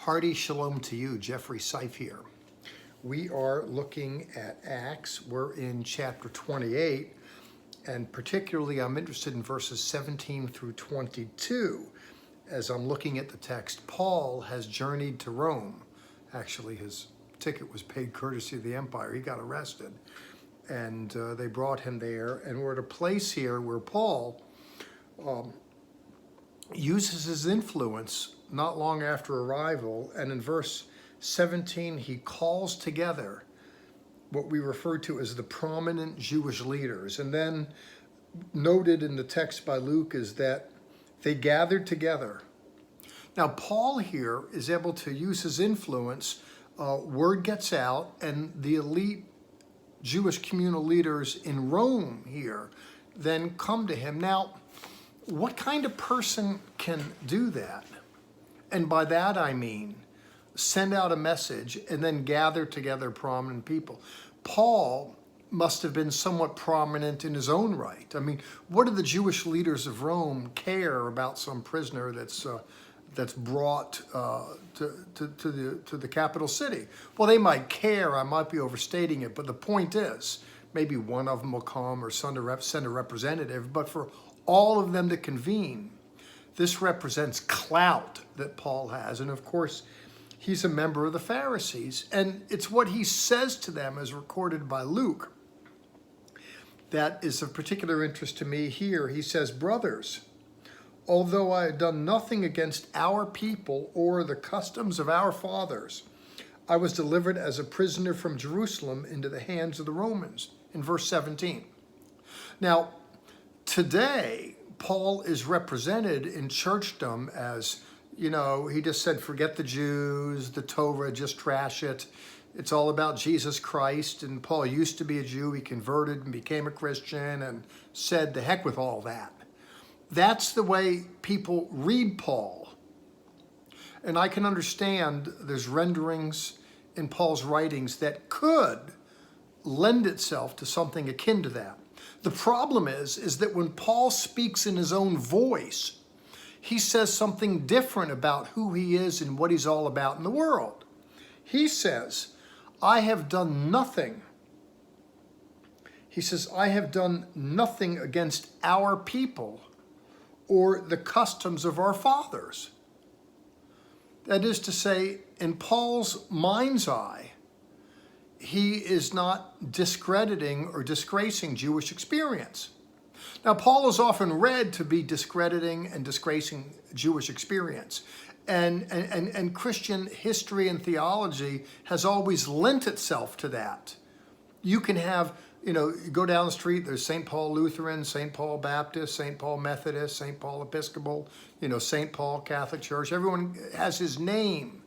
Hearty shalom to you, Jeffrey Seif here. We are looking at Acts. We're in chapter 28, and particularly I'm interested in verses 17 through 22. As I'm looking at the text, Paul has journeyed to Rome. Actually, his ticket was paid courtesy of the empire. He got arrested, and they brought him there. And we're at a place here where Paul uses his influence not long after arrival, and in verse 17 he calls together what we refer to as the prominent Jewish leaders. And then noted in the text by Luke is that they gathered together. Now Paul here is able to use his influence. Word gets out, and the elite Jewish communal leaders in Rome here then come to him. Now, what kind of person can do that? And by that I mean send out a message and then gather together prominent people. Paul must have been somewhat prominent in his own right. I mean, what do the Jewish leaders of Rome care about some prisoner that's brought to the capital city? Well, they might care. I might be overstating it, but the point is, maybe one of them will come or send a representative. But for all of them to convene, this represents clout that Paul has. And of course, he's a member of the Pharisees. And it's what he says to them, as recorded by Luke, that is of particular interest to me here. He says, "Brothers, although I had done nothing against our people or the customs of our fathers, I was delivered as a prisoner from Jerusalem into the hands of the Romans," in verse 17. Now, today, Paul is represented in churchdom as, he just said, forget the Jews, the Torah, just trash it. It's all about Jesus Christ. And Paul used to be a Jew. He converted and became a Christian and said, the heck with all that. That's the way people read Paul. And I can understand there's renderings in Paul's writings that could lend itself to something akin to that. The problem is that when Paul speaks in his own voice, he says something different about who he is and what he's all about in the world. He says, I have done nothing. He says, I have done nothing against our people or the customs of our fathers. That is to say, in Paul's mind's eye, he is not discrediting or disgracing Jewish experience. Now, Paul is often read to be discrediting and disgracing Jewish experience. And Christian history and theology has always lent itself to that. You can have, you go down the street, there's St. Paul Lutheran, St. Paul Baptist, St. Paul Methodist, St. Paul Episcopal, St. Paul Catholic Church. Everyone has his name,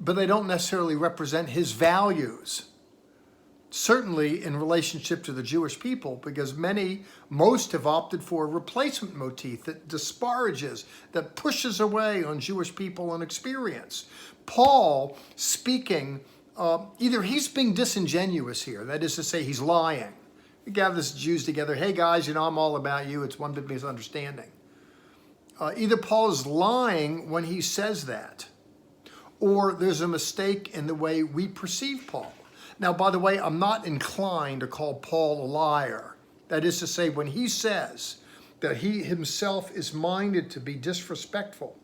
but they don't necessarily represent his values. Certainly in relationship to the Jewish people, because most have opted for a replacement motif that disparages, that pushes away on Jewish people and experience. Paul speaking, either he's being disingenuous here, that is to say he's lying. He gathers the Jews together, hey guys, I'm all about you, it's one big misunderstanding. Either Paul is lying when he says that, or there's a mistake in the way we perceive Paul. Now, by the way, I'm not inclined to call Paul a liar. That is to say, when he says that he himself is minded to be disrespectful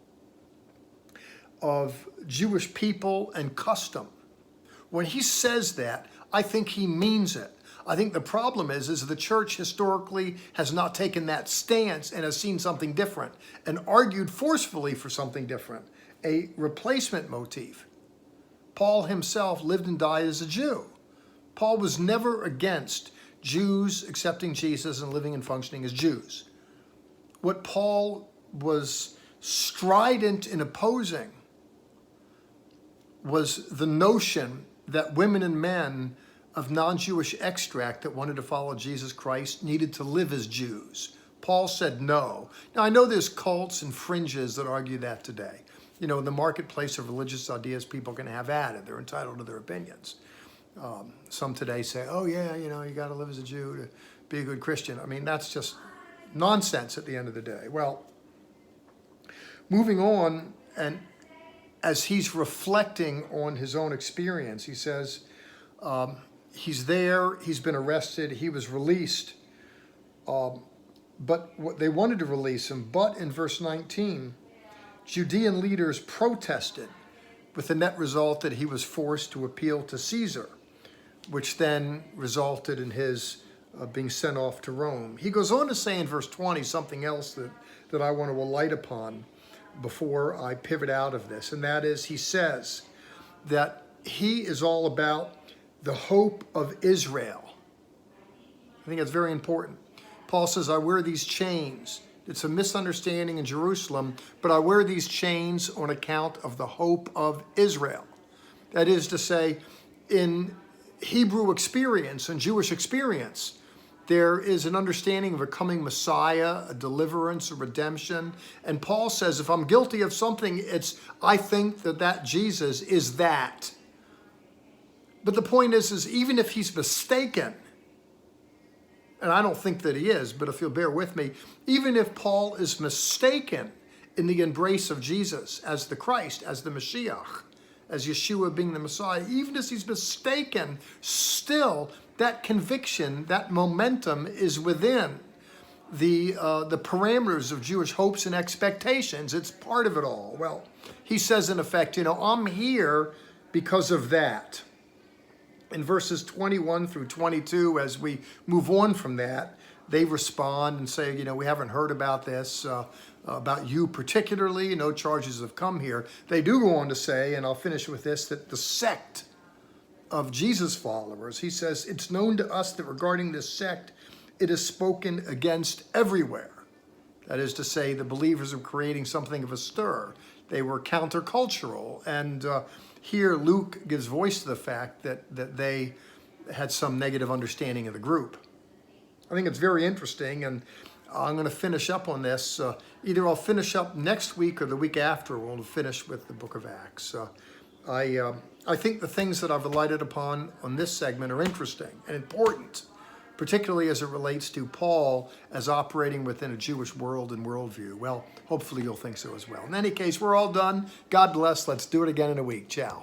of Jewish people and custom, when he says that, I think he means it. I think the problem is the church historically has not taken that stance and has seen something different and argued forcefully for something different, a replacement motif. Paul himself lived and died as a Jew. Paul was never against Jews accepting Jesus and living and functioning as Jews. What Paul was strident in opposing was the notion that women and men of non-Jewish extract that wanted to follow Jesus Christ needed to live as Jews. Paul said no. Now, I know there's cults and fringes that argue that today. In the marketplace of religious ideas, people can have at it. They're entitled to their opinions. Some today say, oh yeah, you got to live as a Jew to be a good Christian. I mean, that's just nonsense at the end of the day. Well, moving on, and as he's reflecting on his own experience, he says, he's there, he's been arrested, he was released, but they wanted to release him. But in verse 19, Judean leaders protested, with the net result that he was forced to appeal to Caesar, which then resulted in his being sent off to Rome. He goes on to say in verse 20 something else that I want to alight upon before I pivot out of this, and that is, he says that he is all about the hope of Israel. I think that's very important. Paul says, I wear these chains. It's a misunderstanding in Jerusalem, but I wear these chains on account of the hope of Israel. That is to say, in Hebrew experience and Jewish experience, there is an understanding of a coming Messiah, a deliverance, a redemption. And Paul says, if I'm guilty of something, I think that Jesus is that. But the point is even if he's mistaken, and I don't think that he is, but if you'll bear with me, even if Paul is mistaken in the embrace of Jesus as the Christ, as the Mashiach, as Yeshua being the Messiah, even as he's mistaken, still that conviction, that momentum is within the parameters of Jewish hopes and expectations. It's part of it all. Well, he says in effect, I'm here because of that. In verses 21 through 22, as we move on from that, they respond and say, we haven't heard about this, about you particularly. No charges have come here. They do go on to say, and I'll finish with this, that the sect of Jesus followers, he says, it's known to us that regarding this sect, it is spoken against everywhere. That is to say, the believers are creating something of a stir. They were countercultural, and here Luke gives voice to the fact that they had some negative understanding of the group. I think it's very interesting, and I'm going to finish up on this. Either I'll finish up next week or the week after. We'll finish with the book of Acts. I think the things that I've relied upon on this segment are interesting and important, particularly as it relates to Paul as operating within a Jewish world and worldview. Well, hopefully you'll think so as well. In any case, we're all done. God bless. Let's do it again in a week. Ciao.